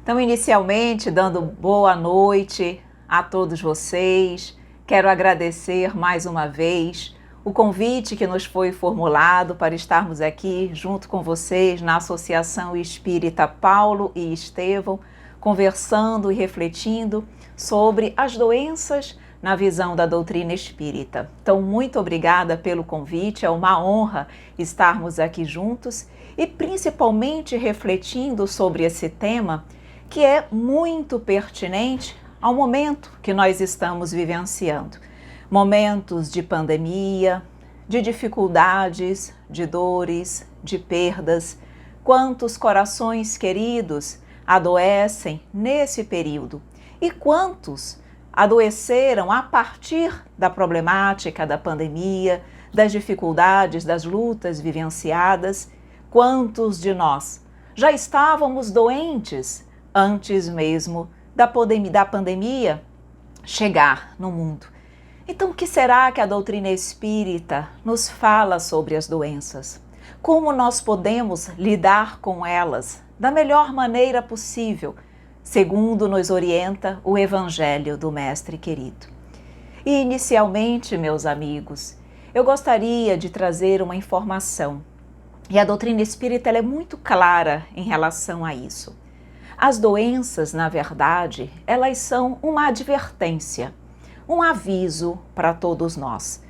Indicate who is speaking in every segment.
Speaker 1: Então, inicialmente, dando boa noite a todos vocês, quero agradecer mais uma vez o convite que nos foi formulado para estarmos aqui junto com vocês na Associação Espírita Paulo e Estevão, conversando e refletindo sobre as doenças na visão da doutrina espírita. Então, muito obrigada pelo convite, é uma honra estarmos aqui juntos e principalmente refletindo sobre esse tema que é muito pertinente ao momento que nós estamos vivenciando. Momentos de pandemia, de dificuldades, de dores, de perdas. Quantos corações queridos adoecem nesse período e quantos adoeceram a partir da problemática da pandemia, das dificuldades, das lutas vivenciadas. Quantos de nós já estávamos doentes antes mesmo da pandemia chegar no mundo? Então, o que será que a doutrina espírita nos fala sobre as doenças? Como nós podemos lidar com elas da melhor maneira possível, segundo nos orienta o Evangelho do Mestre querido? E inicialmente, meus amigos, eu gostaria de trazer uma informação. E a doutrina espírita ela é muito clara em relação a isso. As doenças, na verdade, elas são uma advertência, um aviso para todos nós.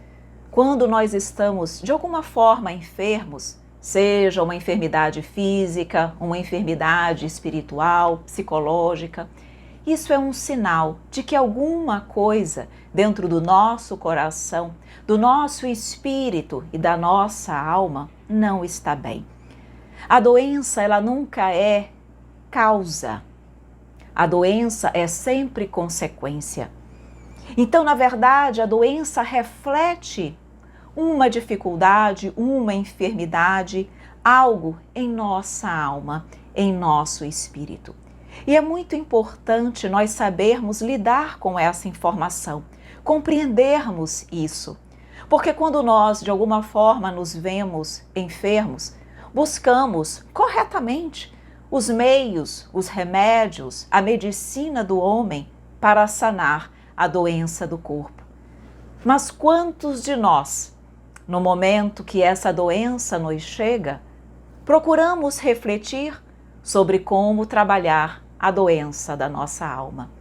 Speaker 1: Quando nós estamos, de alguma forma, enfermos, seja uma enfermidade física, uma enfermidade espiritual, psicológica, isso é um sinal de que alguma coisa dentro do nosso coração, do nosso espírito e da nossa alma não está bem. A doença, ela nunca é causa. A doença é sempre consequência. Então, na verdade, a doença reflete uma dificuldade, uma enfermidade, algo em nossa alma, em nosso espírito. E é muito importante nós sabermos lidar com essa informação, compreendermos isso. Porque quando nós, de alguma forma, nos vemos enfermos, buscamos corretamente os meios, os remédios, a medicina do homem para sanar a doença do corpo. Mas quantos de nós, no momento que essa doença nos chega, procuramos refletir sobre como trabalhar a doença da nossa alma?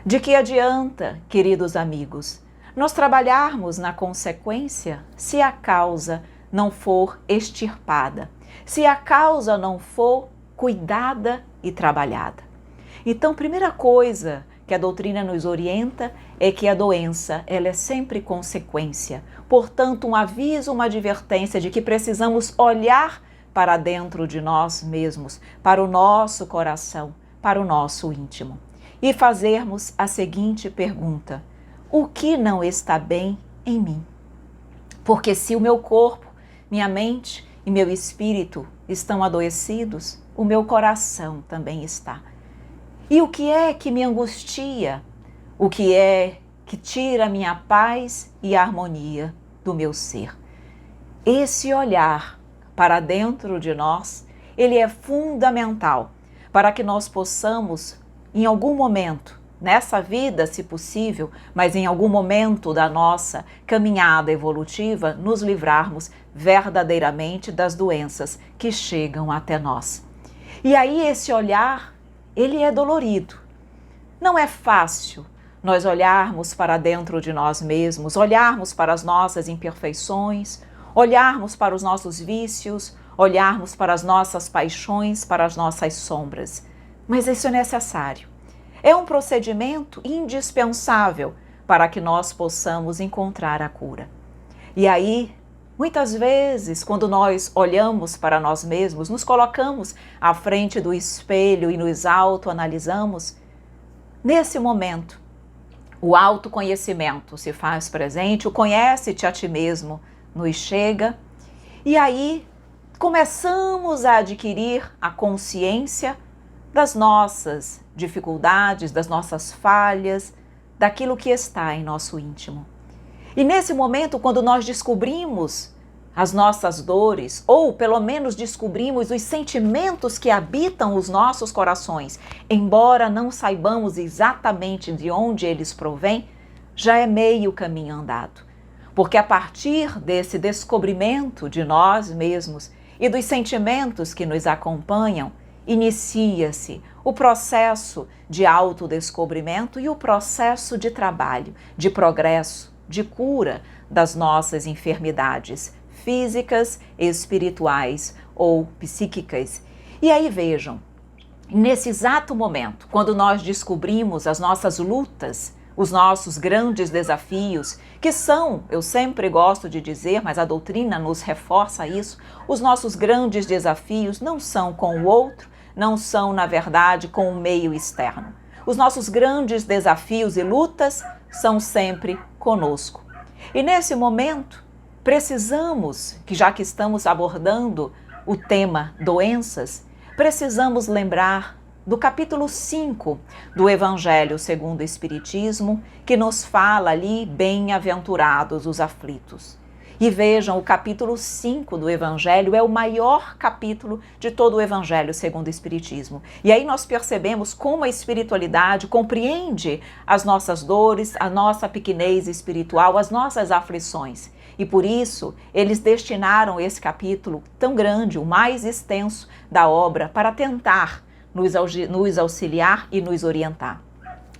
Speaker 1: De que adianta, queridos amigos, nós trabalharmos na consequência se a causa não for extirpada, se a causa não for cuidada e trabalhada? Então, primeira coisa que a doutrina nos orienta é que a doença ela é sempre consequência. Portanto, um aviso, uma advertência de que precisamos olhar para dentro de nós mesmos, para o nosso coração, para o nosso íntimo e fazermos a seguinte pergunta: o que não está bem em mim? Porque se o meu corpo, minha mente e meu espírito estão adoecidos, o meu coração também está. E o que é que me angustia? O que é que tira a minha paz e a harmonia do meu ser? Esse olhar para dentro de nós, ele é fundamental para que nós possamos, em algum momento, nessa vida, se possível, mas em algum momento da nossa caminhada evolutiva, nos livrarmos verdadeiramente das doenças que chegam até nós. E aí esse olhar, ele é dolorido. Não é fácil nós olharmos para dentro de nós mesmos, olharmos para as nossas imperfeições, olharmos para os nossos vícios, olharmos para as nossas paixões, para as nossas sombras. Mas isso é necessário. É um procedimento indispensável para que nós possamos encontrar a cura. E aí, muitas vezes, quando nós olhamos para nós mesmos, nos colocamos à frente do espelho e nos autoanalisamos, nesse momento, o autoconhecimento se faz presente, o conhece-te a ti mesmo nos chega, e aí começamos a adquirir a consciência das nossas dificuldades, das nossas falhas, daquilo que está em nosso íntimo. E nesse momento, quando nós descobrimos as nossas dores, ou pelo menos descobrimos os sentimentos que habitam os nossos corações, embora não saibamos exatamente de onde eles provêm, já é meio caminho andado. Porque a partir desse descobrimento de nós mesmos e dos sentimentos que nos acompanham, inicia-se o processo de autodescobrimento e o processo de trabalho, de progresso, de cura das nossas enfermidades físicas, espirituais ou psíquicas. E aí vejam, nesse exato momento, quando nós descobrimos as nossas lutas, os nossos grandes desafios, que são, eu sempre gosto de dizer, mas a doutrina nos reforça isso, os nossos grandes desafios não são com o outro, não são, na verdade, com o meio externo. Os nossos grandes desafios e lutas são sempre conosco. E nesse momento, precisamos, que já que estamos abordando o tema doenças, precisamos lembrar do capítulo 5 do Evangelho segundo o Espiritismo, que nos fala ali, bem-aventurados os aflitos. E vejam, o capítulo 5 do Evangelho é o maior capítulo de todo o Evangelho segundo o Espiritismo. E aí nós percebemos como a espiritualidade compreende as nossas dores, a nossa pequenez espiritual, as nossas aflições. E por isso, eles destinaram esse capítulo tão grande, o mais extenso da obra, para tentar nos auxiliar e nos orientar.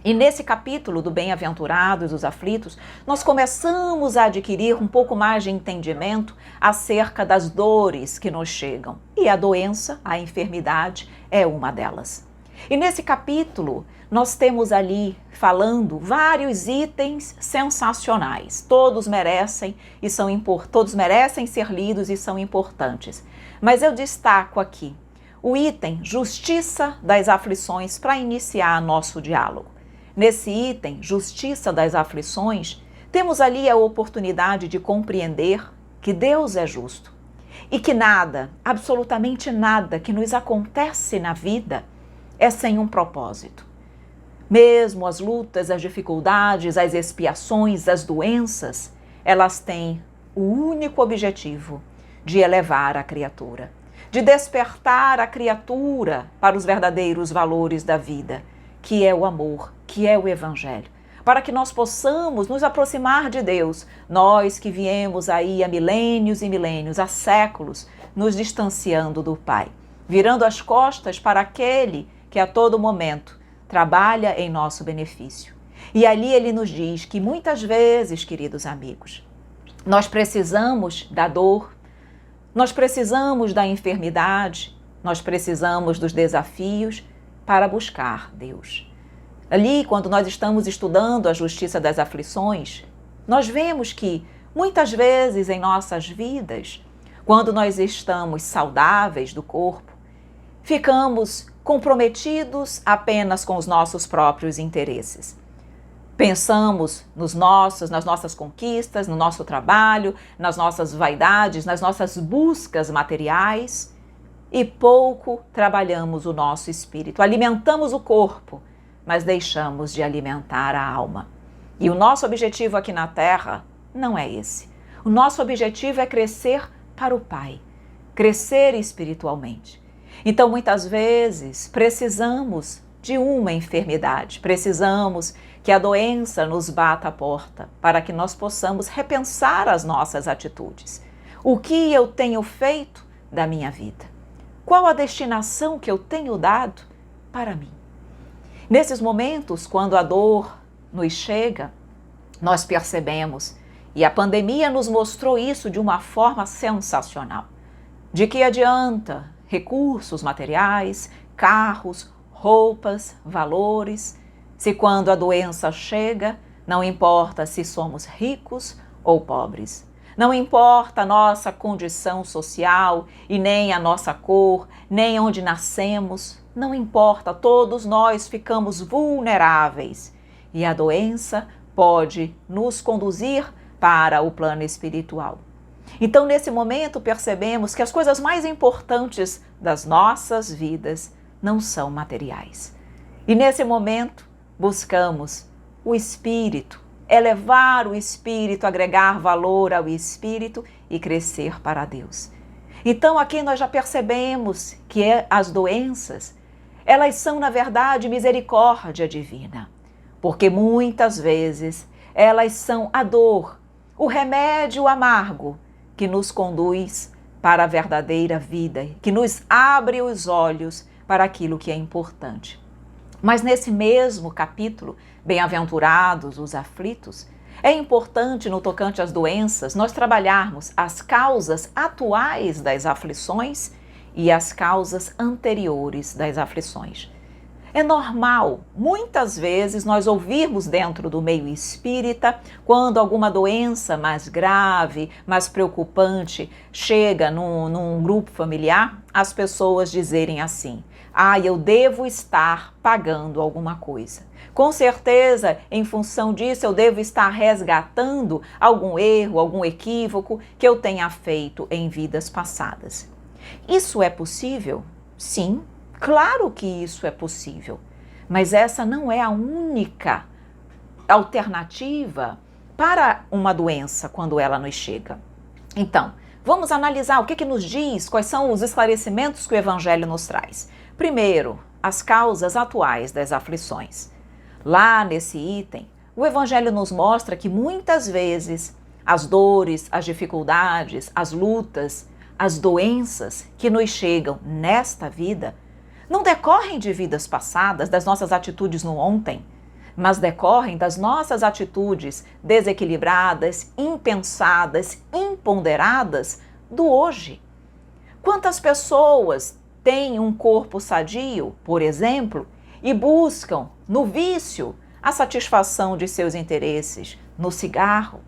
Speaker 1: E nesse capítulo do Bem-aventurados os aflitos, nós começamos a adquirir um pouco mais de entendimento acerca das dores que nos chegam. E a doença, a enfermidade, é uma delas. E nesse capítulo, nós temos ali falando vários itens sensacionais. Todos merecem ser lidos e são importantes. Mas eu destaco aqui o item Justiça das Aflições para iniciar nosso diálogo. Nesse item, Justiça das Aflições, temos ali a oportunidade de compreender que Deus é justo e que nada, absolutamente nada que nos acontece na vida é sem um propósito. Mesmo as lutas, as dificuldades, as expiações, as doenças, elas têm o único objetivo de elevar a criatura, de despertar a criatura para os verdadeiros valores da vida, que é o amor, que é o Evangelho, para que nós possamos nos aproximar de Deus, nós que viemos aí há milênios e milênios, há séculos, nos distanciando do Pai, virando as costas para aquele que a todo momento trabalha em nosso benefício. E ali ele nos diz que muitas vezes, queridos amigos, nós precisamos da dor, nós precisamos da enfermidade, nós precisamos dos desafios para buscar Deus. Ali, quando nós estamos estudando a justiça das aflições, nós vemos que muitas vezes em nossas vidas, quando nós estamos saudáveis do corpo, ficamos comprometidos apenas com os nossos próprios interesses. Pensamos nas nossas conquistas, no nosso trabalho, nas nossas vaidades, nas nossas buscas materiais e pouco trabalhamos o nosso espírito. Alimentamos o corpo, mas deixamos de alimentar a alma. E o nosso objetivo aqui na Terra não é esse. O nosso objetivo é crescer para o Pai, crescer espiritualmente. Então, muitas vezes, precisamos de uma enfermidade, precisamos que a doença nos bata a porta para que nós possamos repensar as nossas atitudes. O que eu tenho feito da minha vida? Qual a destinação que eu tenho dado para mim? Nesses momentos, quando a dor nos chega, nós percebemos, e a pandemia nos mostrou isso de uma forma sensacional, de que adianta recursos materiais, carros, roupas, valores, se quando a doença chega, não importa se somos ricos ou pobres. Não importa a nossa condição social e nem a nossa cor, nem onde nascemos. Não importa, todos nós ficamos vulneráveis. E a doença pode nos conduzir para o plano espiritual. Então, nesse momento, percebemos que as coisas mais importantes das nossas vidas não são materiais. E nesse momento, buscamos o Espírito, elevar o espírito, agregar valor ao espírito e crescer para Deus. Então aqui nós já percebemos que as doenças, elas são na verdade misericórdia divina, porque muitas vezes elas são a dor, o remédio amargo que nos conduz para a verdadeira vida, que nos abre os olhos para aquilo que é importante. Mas nesse mesmo capítulo, Bem-aventurados os aflitos, é importante no tocante às doenças nós trabalharmos as causas atuais das aflições e as causas anteriores das aflições. É normal, muitas vezes, nós ouvirmos dentro do meio espírita, quando alguma doença mais grave, mais preocupante, chega num grupo familiar, as pessoas dizerem assim: eu devo estar pagando alguma coisa. Com certeza, em função disso, eu devo estar resgatando algum erro, algum equívoco que eu tenha feito em vidas passadas. Isso é possível? Sim, claro que isso é possível. Mas essa não é a única alternativa para uma doença quando ela nos chega. Então, vamos analisar o que nos diz, quais são os esclarecimentos que o Evangelho nos traz. Primeiro, as causas atuais das aflições. Lá nesse item, o Evangelho nos mostra que muitas vezes as dores, as dificuldades, as lutas, as doenças que nos chegam nesta vida não decorrem de vidas passadas, das nossas atitudes no ontem, mas decorrem das nossas atitudes desequilibradas, impensadas, imponderadas do hoje. Quantas pessoas têm um corpo sadio, por exemplo, e buscam no vício a satisfação de seus interesses, no cigarro?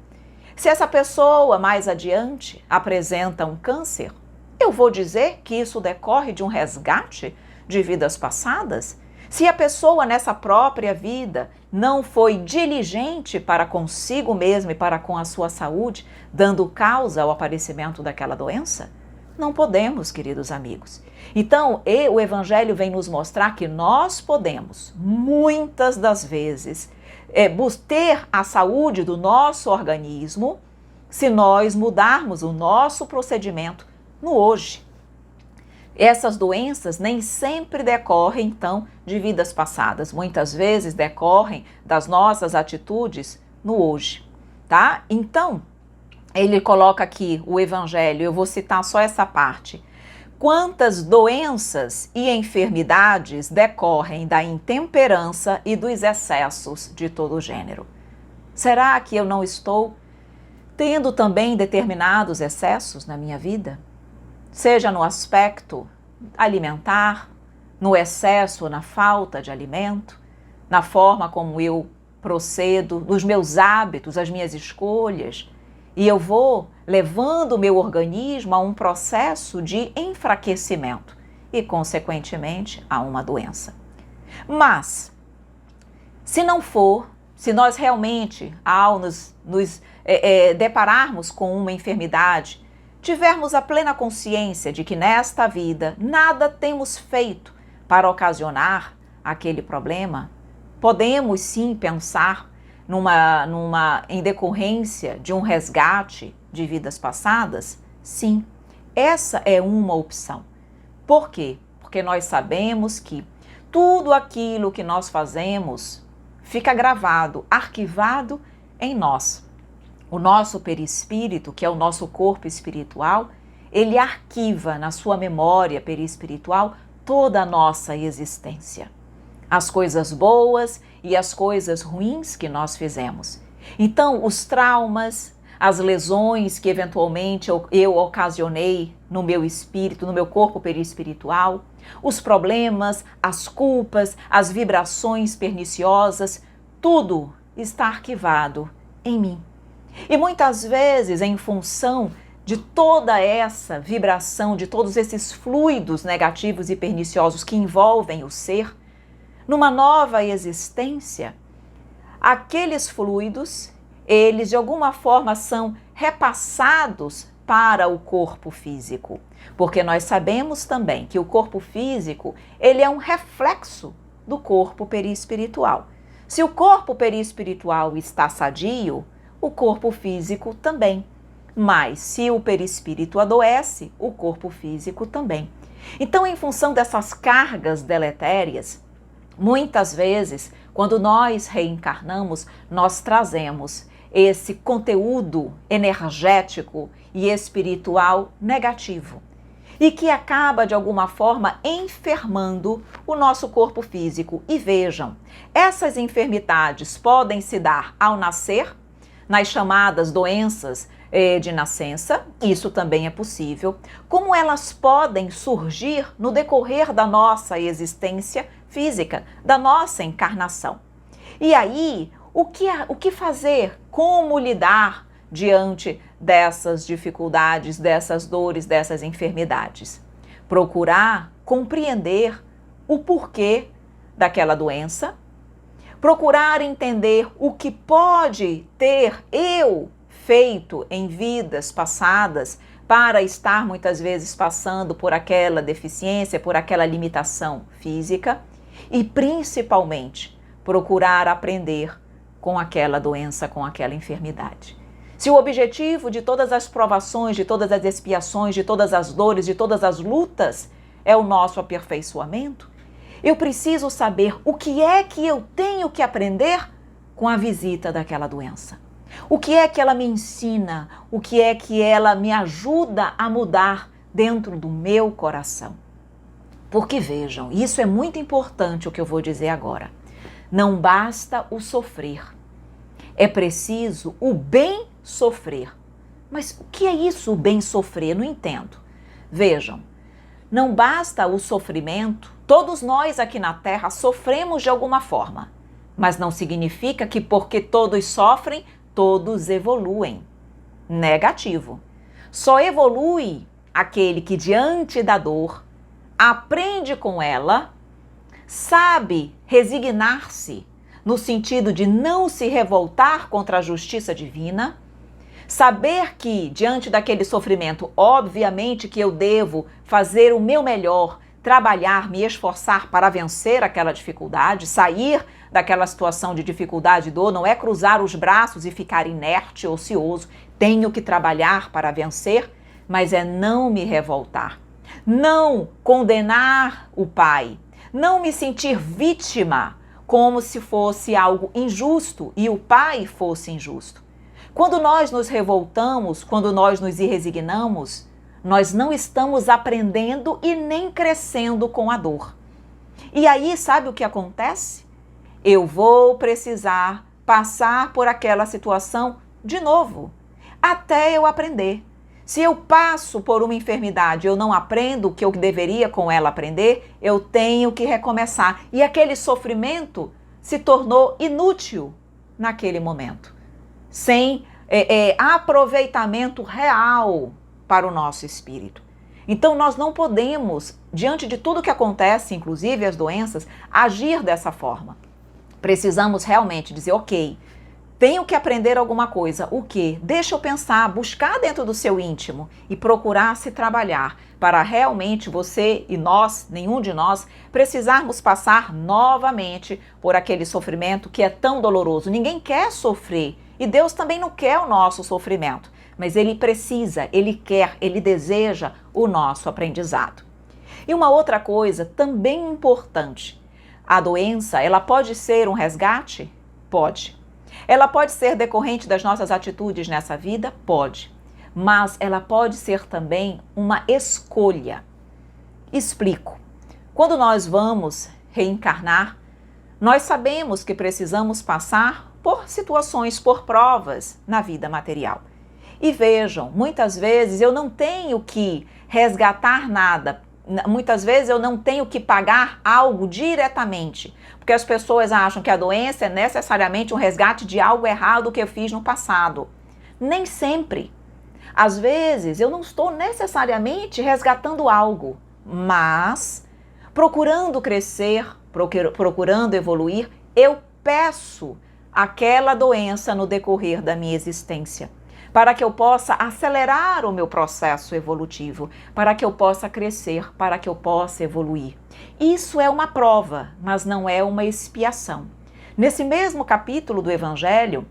Speaker 1: Se essa pessoa mais adiante apresenta um câncer, eu vou dizer que isso decorre de um resgate de vidas passadas? Se a pessoa nessa própria vida não foi diligente para consigo mesma e para com a sua saúde, dando causa ao aparecimento daquela doença? Não podemos, queridos amigos. Então, o Evangelho vem nos mostrar que nós podemos, muitas das vezes, ter a saúde do nosso organismo se nós mudarmos o nosso procedimento no hoje. Essas doenças nem sempre decorrem, então, de vidas passadas. Muitas vezes decorrem das nossas atitudes no hoje, tá? Então, ele coloca aqui o Evangelho, eu vou citar só essa parte. Quantas doenças e enfermidades decorrem da intemperança e dos excessos de todo gênero? Será que eu não estou tendo também determinados excessos na minha vida? Seja no aspecto alimentar, no excesso ou na falta de alimento, na forma como eu procedo, nos meus hábitos, as minhas escolhas, e eu vou levando o meu organismo a um processo de enfraquecimento e, consequentemente, a uma doença. Mas, se não for, se nós realmente, ao nos depararmos com uma enfermidade, tivermos a plena consciência de que nesta vida nada temos feito para ocasionar aquele problema, podemos sim pensar em decorrência de um resgate de vidas passadas? Sim, essa é uma opção. Por quê? Porque nós sabemos que tudo aquilo que nós fazemos fica gravado, arquivado em nós. O nosso perispírito, que é o nosso corpo espiritual, ele arquiva na sua memória perispiritual toda a nossa existência. As coisas boas e as coisas ruins que nós fizemos. Então, os traumas, as lesões que eventualmente eu ocasionei no meu espírito, no meu corpo perispiritual, os problemas, as culpas, as vibrações perniciosas, tudo está arquivado em mim. E muitas vezes, em função de toda essa vibração, de todos esses fluidos negativos e perniciosos que envolvem o ser, numa nova existência, aqueles fluidos, eles de alguma forma são repassados para o corpo físico. Porque nós sabemos também que o corpo físico, ele é um reflexo do corpo perispiritual. Se o corpo perispiritual está sadio, o corpo físico também. Mas se o perispírito adoece, o corpo físico também. Então, em função dessas cargas deletérias, muitas vezes, quando nós reencarnamos, nós trazemos esse conteúdo energético e espiritual negativo e que acaba, de alguma forma, enfermando o nosso corpo físico. E vejam, essas enfermidades podem se dar ao nascer, nas chamadas doenças de nascença, isso também é possível, como elas podem surgir no decorrer da nossa existência física, da nossa encarnação. E aí, o que fazer? Como lidar diante dessas dificuldades, dessas dores, dessas enfermidades? Procurar compreender o porquê daquela doença, procurar entender o que pode ter eu feito em vidas passadas para estar muitas vezes passando por aquela deficiência, por aquela limitação física e principalmente procurar aprender com aquela doença, com aquela enfermidade. Se o objetivo de todas as provações, de todas as expiações, de todas as dores, de todas as lutas é o nosso aperfeiçoamento, eu preciso saber o que é que eu tenho que aprender com a visita daquela doença. O que é que ela me ensina? O que é que ela me ajuda a mudar dentro do meu coração? Porque vejam, isso é muito importante o que eu vou dizer agora. Não basta o sofrer. É preciso o bem sofrer. Mas o que é isso, o bem sofrer? Não entendo. Vejam, não basta o sofrimento. Todos nós aqui na Terra sofremos de alguma forma. Mas não significa que porque todos sofrem, todos evoluem. Negativo. Só evolui aquele que diante da dor aprende com ela, sabe resignar-se no sentido de não se revoltar contra a justiça divina, saber que diante daquele sofrimento, obviamente que eu devo fazer o meu melhor, trabalhar, me esforçar para vencer aquela dificuldade, sair daquela situação de dificuldade e dor, não é cruzar os braços e ficar inerte, ocioso. Tenho que trabalhar para vencer, mas é não me revoltar, não condenar o pai, não me sentir vítima como se fosse algo injusto e o pai fosse injusto. Quando nós nos revoltamos, quando nós nos resignamos, nós não estamos aprendendo e nem crescendo com a dor. E aí, sabe o que acontece? Eu vou precisar passar por aquela situação de novo, até eu aprender. Se eu passo por uma enfermidade, eu não aprendo o que eu deveria com ela aprender, eu tenho que recomeçar. E aquele sofrimento se tornou inútil naquele momento, sem aproveitamento real para o nosso espírito. Então nós não podemos, diante de tudo que acontece, inclusive as doenças, agir dessa forma. Precisamos realmente dizer, ok, tenho que aprender alguma coisa. O quê? Deixa eu pensar, buscar dentro do seu íntimo e procurar se trabalhar para realmente você e nós, nenhum de nós, precisarmos passar novamente por aquele sofrimento que é tão doloroso. Ninguém quer sofrer e Deus também não quer o nosso sofrimento, mas Ele precisa, Ele quer, Ele deseja o nosso aprendizado. E uma outra coisa também importante, a doença, ela pode ser um resgate? Pode. Ela pode ser decorrente das nossas atitudes nessa vida? Pode. Mas ela pode ser também uma escolha. Explico. Quando nós vamos reencarnar, nós sabemos que precisamos passar por situações, por provas na vida material. E vejam, muitas vezes eu não tenho que resgatar nada. Muitas vezes eu não tenho que pagar algo diretamente, porque as pessoas acham que a doença é necessariamente um resgate de algo errado que eu fiz no passado. Nem sempre. Às vezes eu não estou necessariamente resgatando algo, mas procurando crescer, procurando evoluir, eu peço aquela doença no decorrer da minha existência, para que eu possa acelerar o meu processo evolutivo, para que eu possa crescer, para que eu possa evoluir. Isso é uma prova, mas não é uma expiação. Nesse mesmo capítulo do Evangelho,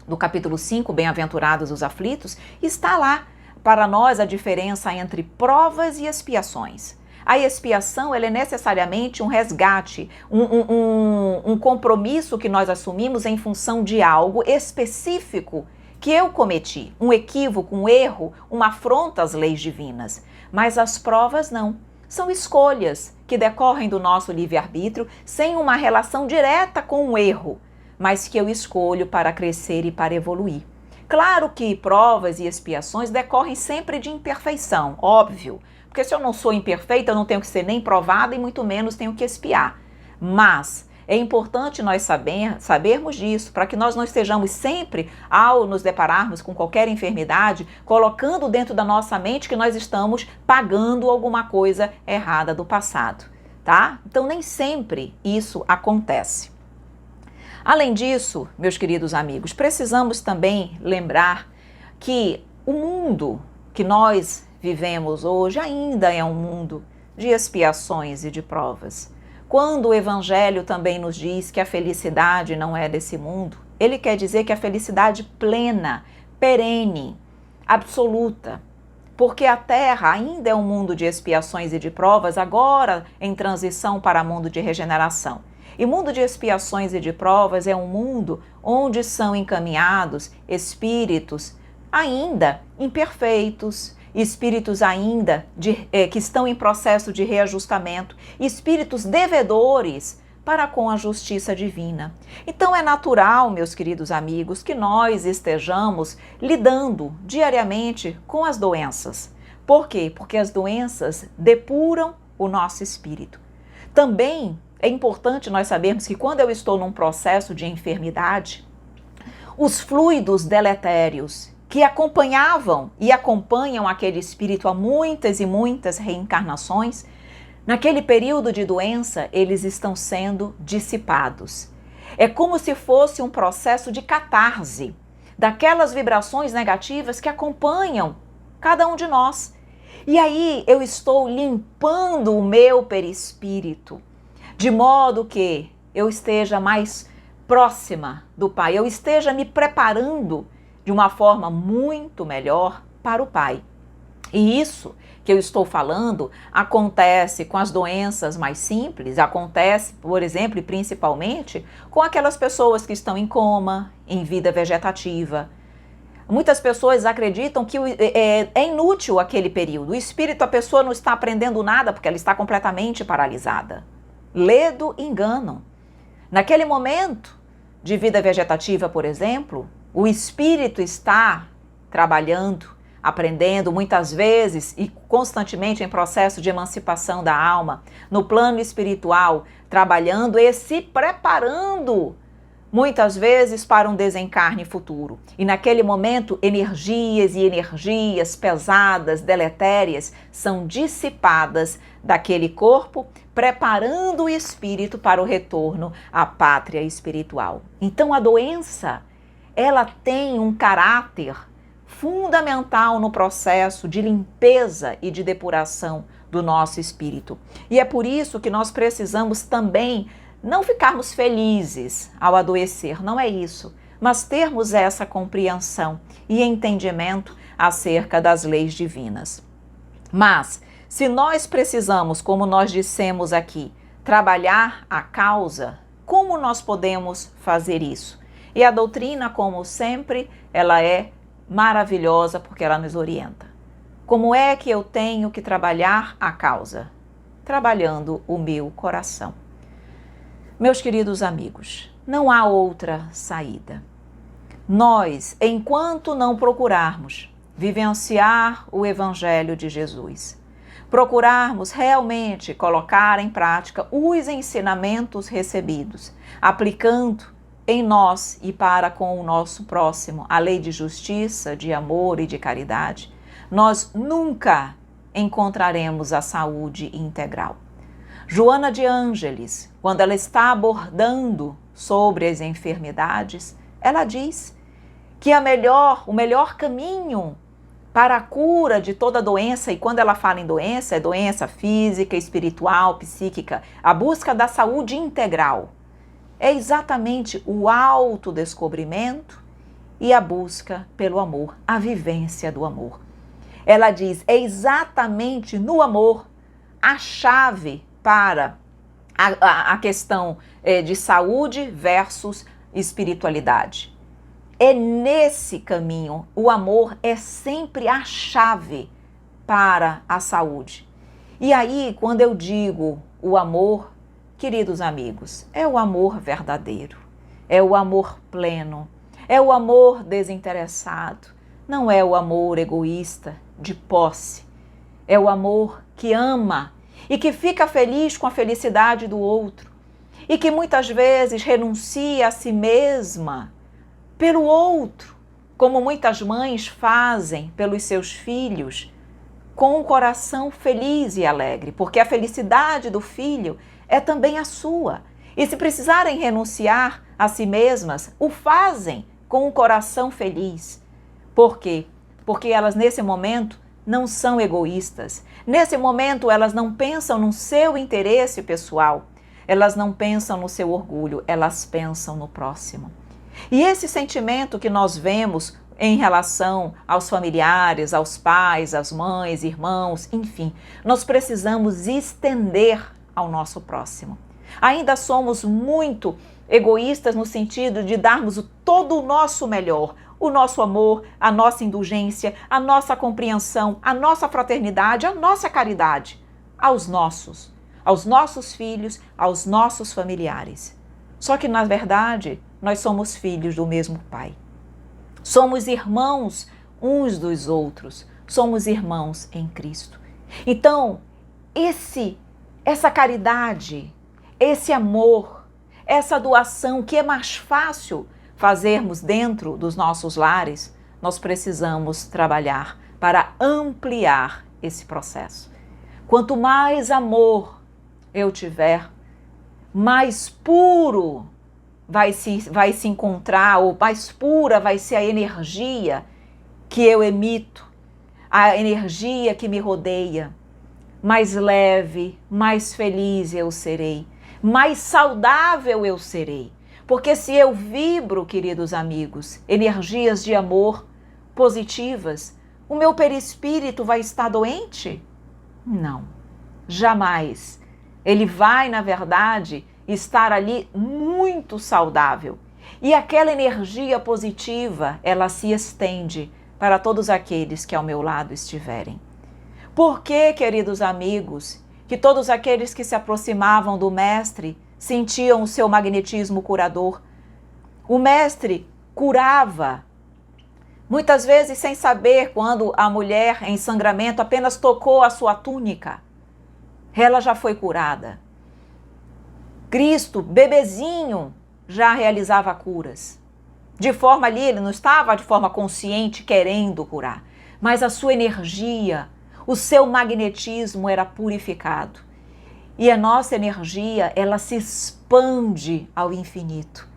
Speaker 1: no capítulo 5, Bem-aventurados os aflitos, está lá para nós a diferença entre provas e expiações. A expiação ela é necessariamente um resgate, um compromisso que nós assumimos em função de algo específico que eu cometi, um equívoco, um erro, uma afronta às leis divinas. Mas as provas não. São escolhas que decorrem do nosso livre-arbítrio sem uma relação direta com o erro, mas que eu escolho para crescer e para evoluir. Claro que provas e expiações decorrem sempre de imperfeição, óbvio, porque se eu não sou imperfeita, eu não tenho que ser nem provada e muito menos tenho que expiar. Mas é importante nós sabermos disso, para que nós não estejamos sempre, ao nos depararmos com qualquer enfermidade, colocando dentro da nossa mente que nós estamos pagando alguma coisa errada do passado, tá? Então nem sempre isso acontece. Além disso, meus queridos amigos, precisamos também lembrar que o mundo que nós vivemos hoje ainda é um mundo de expiações e de provas. Quando o Evangelho também nos diz que a felicidade não é desse mundo, ele quer dizer que a felicidade plena, perene, absoluta, porque a Terra ainda é um mundo de expiações e de provas, agora em transição para mundo de regeneração. E mundo de expiações e de provas é um mundo onde são encaminhados espíritos ainda imperfeitos, espíritos ainda que estão em processo de reajustamento, espíritos devedores para com a justiça divina. Então é natural, meus queridos amigos, que nós estejamos lidando diariamente com as doenças. Por quê? Porque as doenças depuram o nosso espírito. Também é importante nós sabermos que quando eu estou num processo de enfermidade, os fluidos deletérios que acompanhavam e acompanham aquele espírito há muitas e muitas reencarnações, naquele período de doença, eles estão sendo dissipados. É como se fosse um processo de catarse daquelas vibrações negativas que acompanham cada um de nós. E aí eu estou limpando o meu perispírito, de modo que eu esteja mais próxima do Pai, eu esteja me preparando de uma forma muito melhor para o Pai. E isso que eu estou falando acontece com as doenças mais simples, acontece, por exemplo, e principalmente com aquelas pessoas que estão em coma, em vida vegetativa. Muitas pessoas acreditam que é inútil aquele período. O espírito, a pessoa não está aprendendo nada porque ela está completamente paralisada. Ledo engano. Naquele momento de vida vegetativa, por exemplo, o espírito está trabalhando, aprendendo muitas vezes e constantemente em processo de emancipação da alma, no plano espiritual, trabalhando e se preparando muitas vezes para um desencarne futuro. E naquele momento, energias e energias pesadas, deletérias, são dissipadas daquele corpo, preparando o espírito para o retorno à pátria espiritual. Então a doença, ela tem um caráter fundamental no processo de limpeza e de depuração do nosso espírito. E é por isso que nós precisamos também não ficarmos felizes ao adoecer, não é isso, mas termos essa compreensão e entendimento acerca das leis divinas. Mas, se nós precisamos, como nós dissemos aqui, trabalhar a causa, como nós podemos fazer isso? E a doutrina, como sempre, ela é maravilhosa porque ela nos orienta. Como é que eu tenho que trabalhar a causa? Trabalhando o meu coração. Meus queridos amigos, não há outra saída. Nós, enquanto não procurarmos vivenciar o Evangelho de Jesus, procurarmos realmente colocar em prática os ensinamentos recebidos, aplicando em nós e para com o nosso próximo a lei de justiça, de amor e de caridade, nós nunca encontraremos a saúde integral. Joana de Ângeles, quando ela está abordando sobre as enfermidades, ela diz que o melhor caminho para a cura de toda doença, e quando ela fala em doença, é doença física, espiritual, psíquica, a busca da saúde integral. é exatamente o autodescobrimento e a busca pelo amor, a vivência do amor. Ela diz, é exatamente no amor a chave para a questão de saúde versus espiritualidade. É nesse caminho, o amor é sempre a chave para a saúde. E aí, quando eu digo o amor, queridos amigos, é o amor verdadeiro, é o amor pleno, é o amor desinteressado, não é o amor egoísta, de posse, é o amor que ama e que fica feliz com a felicidade do outro e que muitas vezes renuncia a si mesma pelo outro, como muitas mães fazem pelos seus filhos, com um coração feliz e alegre, porque a felicidade do filho é também a sua. E se precisarem renunciar a si mesmas, o fazem com um coração feliz. Por quê? Porque elas nesse momento não são egoístas. Nesse momento elas não pensam no seu interesse pessoal. Elas não pensam no seu orgulho, elas pensam no próximo. E esse sentimento que nós vemos em relação aos familiares, aos pais, às mães, irmãos, enfim, nós precisamos estender ao nosso próximo. Ainda somos muito egoístas no sentido de darmos todo o nosso melhor, o nosso amor, a nossa indulgência, a nossa compreensão, a nossa fraternidade, a nossa caridade aos nossos filhos, aos nossos familiares. Só que, na verdade, nós somos filhos do mesmo Pai. Somos irmãos uns dos outros. Somos irmãos em Cristo. Então, essa caridade, esse amor, essa doação que é mais fácil fazermos dentro dos nossos lares, nós precisamos trabalhar para ampliar esse processo. Quanto mais amor eu tiver, mais puro vai se encontrar, ou mais pura vai ser a energia que eu emito, a energia que me rodeia. Mais leve, mais feliz eu serei, mais saudável eu serei. Porque se eu vibro, queridos amigos, energias de amor positivas, o meu perispírito vai estar doente? Não, jamais. Ele vai, na verdade, estar ali muito saudável. E aquela energia positiva, ela se estende para todos aqueles que ao meu lado estiverem. Por que, queridos amigos, que todos aqueles que se aproximavam do Mestre sentiam o seu magnetismo curador? O Mestre curava, muitas vezes sem saber, quando a mulher em sangramento apenas tocou a sua túnica, ela já foi curada. Cristo, bebezinho, já realizava curas. De forma ali, ele não estava de forma consciente querendo curar, mas a sua energia, o seu magnetismo era purificado. E a nossa energia, ela se expande ao infinito.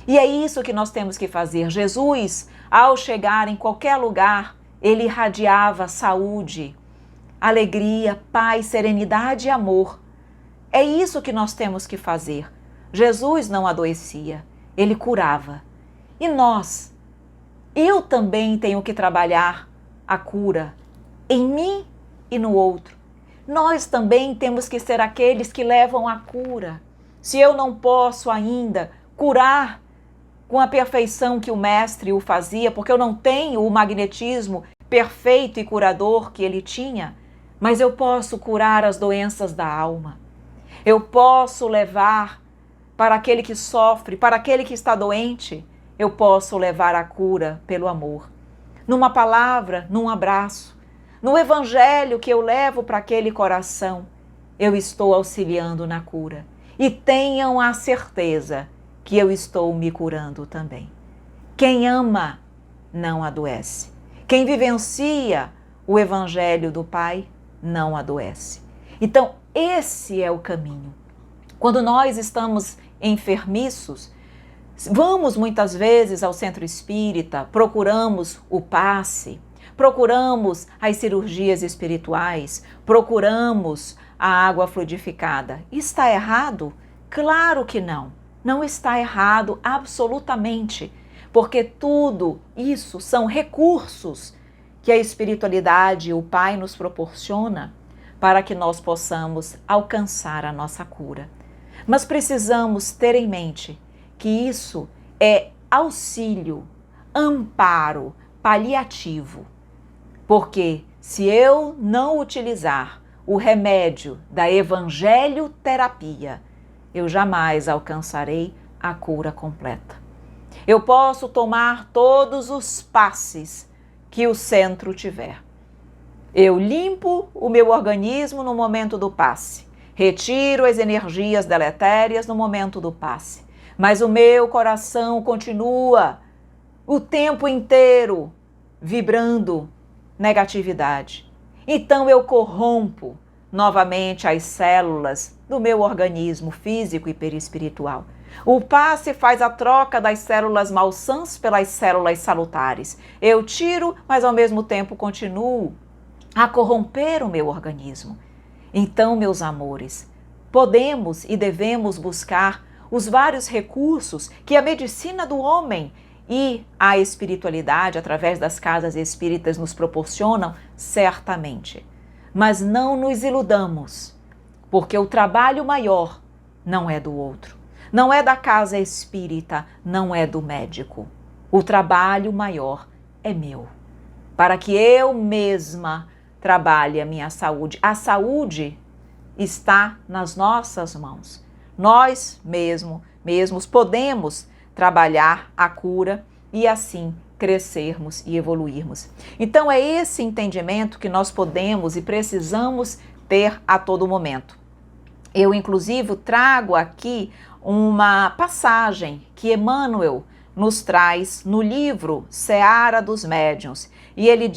Speaker 1: E é isso que nós temos que fazer. Jesus, ao chegar em qualquer lugar, ele irradiava saúde, alegria, paz, serenidade e amor. É isso que nós temos que fazer. Jesus não adoecia, ele curava. E nós? Eu também tenho que trabalhar a cura em mim e no outro. Nós também temos que ser aqueles que levam a cura. Se eu não posso ainda curar com a perfeição que o Mestre o fazia, porque eu não tenho o magnetismo perfeito e curador que ele tinha, mas eu posso curar as doenças da alma. Eu posso levar para aquele que sofre, para aquele que está doente, eu posso levar a cura pelo amor. Numa palavra, num abraço, no evangelho que eu levo para aquele coração, eu estou auxiliando na cura. E tenham a certeza que eu estou me curando também. Quem ama não adoece. Quem vivencia o evangelho do Pai não adoece. Então, esse é o caminho. Quando nós estamos enfermiços, vamos muitas vezes ao centro espírita, procuramos o passe, procuramos as cirurgias espirituais, procuramos a água fluidificada. Está errado? Claro que não. não está errado absolutamente, porque tudo isso são recursos que a espiritualidade e o Pai nos proporciona para que nós possamos alcançar a nossa cura. Mas precisamos ter em mente que isso é auxílio, amparo, paliativo. Porque se eu não utilizar o remédio da evangelho-terapia, eu jamais alcançarei a cura completa. Eu posso tomar todos os passes que o centro tiver. Eu limpo o meu organismo no momento do passe. Retiro as energias deletérias no momento do passe. Mas o meu coração continua o tempo inteiro vibrando negatividade. Então eu corrompo novamente as células do meu organismo físico e perispiritual. O passe faz a troca das células malsãs pelas células salutares. Eu tiro, mas ao mesmo tempo continuo a corromper o meu organismo. Então, meus amores, podemos e devemos buscar os vários recursos que a medicina do homem e a espiritualidade, através das casas espíritas, nos proporcionam, certamente. Mas não nos iludamos, porque o trabalho maior não é do outro. Não é da casa espírita, não é do médico. O trabalho maior é meu. Para que eu mesma trabalhe a minha saúde. A saúde está nas nossas mãos. Nós mesmos podemos trabalhar a cura e assim crescermos e evoluirmos. Então é esse entendimento que nós podemos e precisamos ter a todo momento. Eu, inclusive, trago aqui uma passagem que Emmanuel nos traz no livro Seara dos Médiuns. E ele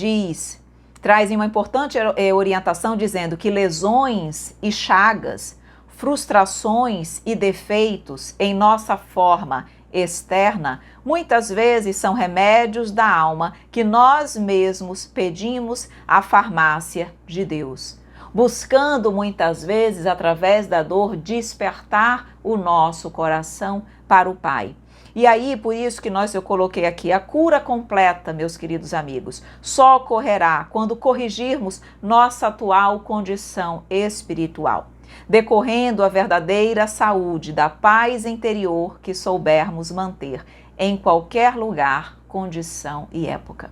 Speaker 1: traz uma importante orientação dizendo que lesões e chagas, frustrações e defeitos em nossa forma externa, muitas vezes são remédios da alma que nós mesmos pedimos à farmácia de Deus, buscando muitas vezes, através da dor, despertar o nosso coração para o Pai. E aí, por isso que eu coloquei aqui, a cura completa, meus queridos amigos, só ocorrerá quando corrigirmos nossa atual condição espiritual, decorrendo a verdadeira saúde da paz interior que soubermos manter em qualquer lugar, condição e época.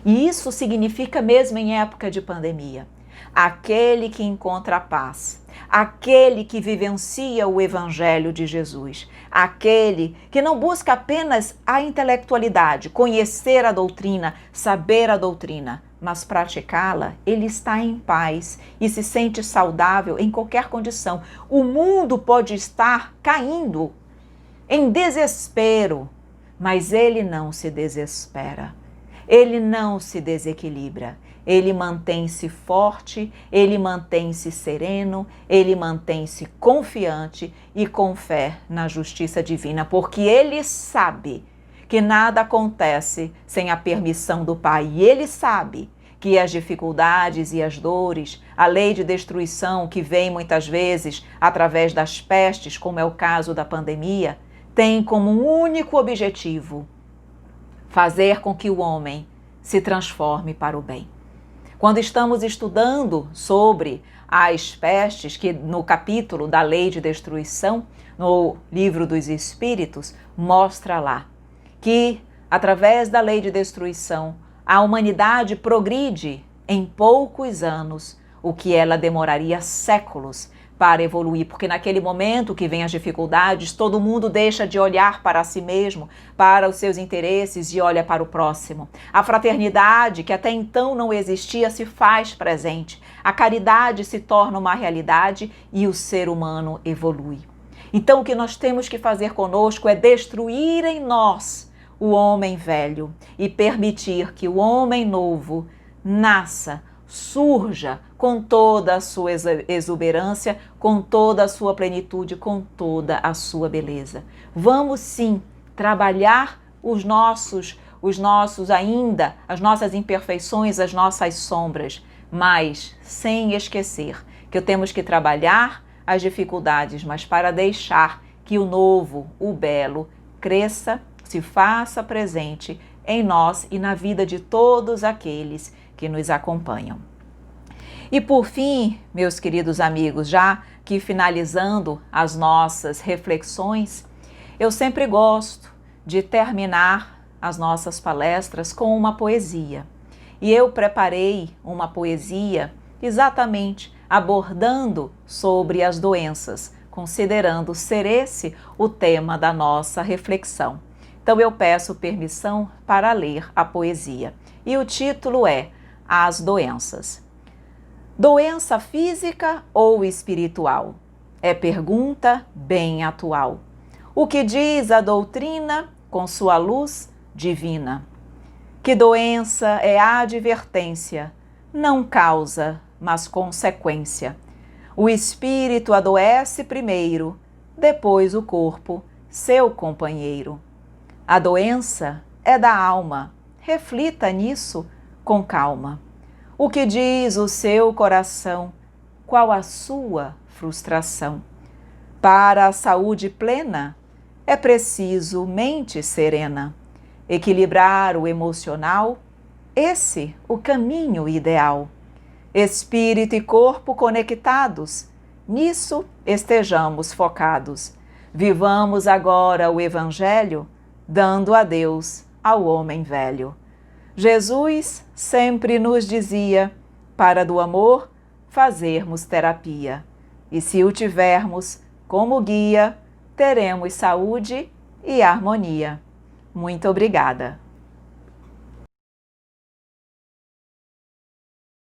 Speaker 1: E isso significa mesmo em época de pandemia. Aquele que encontra a paz, aquele que vivencia o Evangelho de Jesus, aquele que não busca apenas a intelectualidade, conhecer a doutrina, saber a doutrina, mas praticá-la, ele está em paz e se sente saudável em qualquer condição. O mundo pode estar caindo em desespero, mas ele não se desespera, ele não se desequilibra. Ele mantém-se forte, ele mantém-se sereno, ele mantém-se confiante e com fé na justiça divina, porque ele sabe que nada acontece sem a permissão do Pai. E ele sabe que as dificuldades e as dores, a lei de destruição que vem muitas vezes através das pestes, como é o caso da pandemia, tem como um único objetivo fazer com que o homem se transforme para o bem. Quando estamos estudando sobre as pestes, que no capítulo da lei de destruição, no livro dos Espíritos, mostra lá que, através da lei de destruição, a humanidade progride em poucos anos, o que ela demoraria séculos para evoluir, porque naquele momento que vem as dificuldades, todo mundo deixa de olhar para si mesmo, para os seus interesses e olha para o próximo. A fraternidade, que até então não existia, se faz presente. A caridade se torna uma realidade e o ser humano evolui. Então o que nós temos que fazer conosco é destruir em nós o homem velho e permitir que o homem novo nasça, surja com toda a sua exuberância, com toda a sua plenitude, com toda a sua beleza. Vamos sim trabalhar as nossas imperfeições, as nossas sombras, mas sem esquecer que temos que trabalhar as dificuldades, mas para deixar que o novo, o belo, cresça, se faça presente em nós e na vida de todos aqueles que nos acompanham. E por fim, meus queridos amigos, já que finalizando as nossas reflexões, eu sempre gosto de terminar as nossas palestras com uma poesia. E eu preparei uma poesia exatamente abordando sobre as doenças, considerando ser esse o tema da nossa reflexão. Então eu peço permissão para ler a poesia. E o título é As Doenças. Doença física ou espiritual? É pergunta bem atual. O que diz a doutrina com sua luz divina? Que doença é a advertência, não causa, mas consequência. O espírito adoece primeiro, depois o corpo, seu companheiro. A doença é da alma, reflita nisso com calma. O que diz o seu coração? Qual a sua frustração? Para a saúde plena, é preciso mente serena. Equilibrar o emocional, esse o caminho ideal. Espírito e corpo conectados, nisso estejamos focados. Vivamos agora o Evangelho, dando a Deus ao homem velho. Jesus sempre nos dizia, para do amor fazermos terapia. E se o tivermos como guia, teremos saúde e harmonia. Muito obrigada.